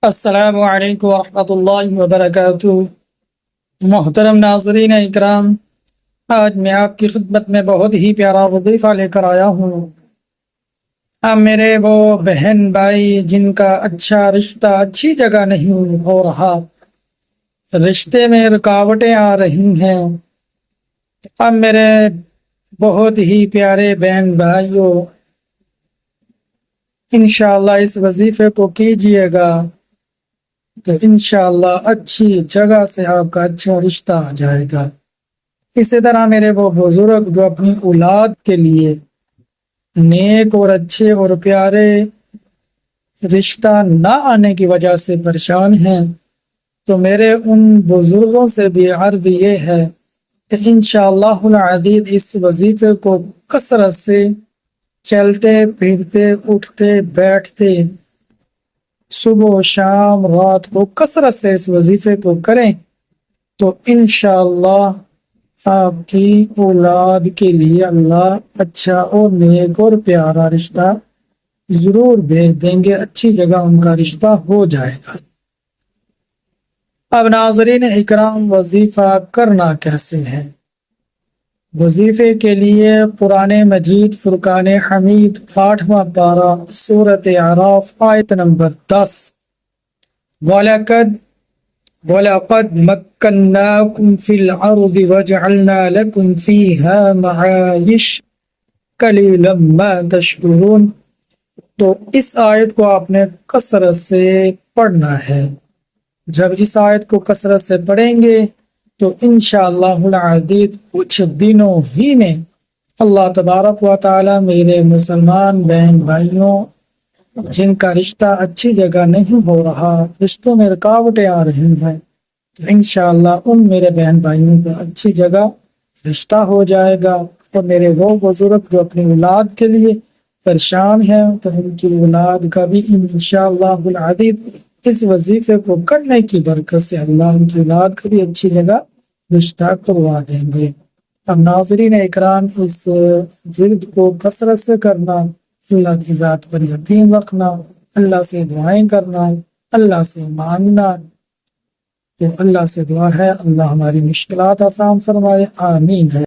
السلام علیکم ورحمۃ اللہ وبرکاتہ۔ محترم ناظرین اکرام، آج میں آپ کی خدمت میں بہت ہی پیارا وظیفہ لے کر آیا ہوں۔ اب میرے وہ بہن بھائی جن کا اچھا رشتہ اچھی جگہ نہیں ہو رہا، رشتے میں رکاوٹیں آ رہی ہیں، اب میرے بہت ہی پیارے بہن بھائیوں، انشاءاللہ اس وظیفے کو کیجئے گا تو انشاءاللہ اچھی جگہ سے آپ کا اچھا رشتہ آ جائے گا۔ اسی طرح میرے وہ بزرگ جو اپنی اولاد کے لیے نیک اور اچھے اور پیارے رشتہ نہ آنے کی وجہ سے پریشان ہیں، تو میرے ان بزرگوں سے بھی عرض یہ ہے کہ انشاءاللہ العزیز اس وظیفے کو کثرت سے چلتے پھرتے اٹھتے بیٹھتے صبح و شام رات کو کثرت سے اس وظیفے کو کریں تو انشاءاللہ آپ کی اولاد کے لیے اللہ اچھا اور نیک اور پیارا رشتہ ضرور بھیج دیں گے، اچھی جگہ ان کا رشتہ ہو جائے گا۔ اب ناظرین اکرام، وظیفہ کرنا کیسے ہے؟ وظیفے کے لیے قرآن مجید فرقان حمید 8واں پارہ سورۃ اعراف آیت نمبر 10، وَلَقَدْ مَكَّنَّاكُمْ فِي الْأَرْضِ وَجَعَلْنَا لَكُمْ فِيهَا مَعَائِشَ قَلِيلًا مَا تَشْكُرُونَ۔ تو اس آیت کو آپ نے کثرت سے پڑھنا ہے۔ جب اس آیت کو کثرت سے پڑھیں گے تو انشاءاللہ العزیز کچھ دنوں ہی میں اللہ تبارک و تعالی میرے مسلمان بہن بھائیوں جن کا رشتہ اچھی جگہ نہیں ہو رہا، رشتوں میں رکاوٹیں آ رہی ہیں، تو انشاءاللہ ان میرے بہن بھائیوں کو اچھی جگہ رشتہ ہو جائے گا۔ اور میرے وہ بزرگ جو اپنی اولاد کے لیے پریشان ہیں تو ان کی اولاد کا بھی انشاءاللہ العزیز اس وظیفے کو کرنے کی برکت سے اللہ ان کی اولاد کا بھی اچھی جگہ رشتہ کروا دیں گے۔ اب ناظرین اکرام، اس ورد کو کثرت سے کرنا، اللہ کی ذات پر یقین رکھنا، اللہ سے دعائیں کرنا، اللہ سے مانگنا، تو اللہ سے دعا ہے اللہ ہماری مشکلات آسان فرمائے، آمین ہے۔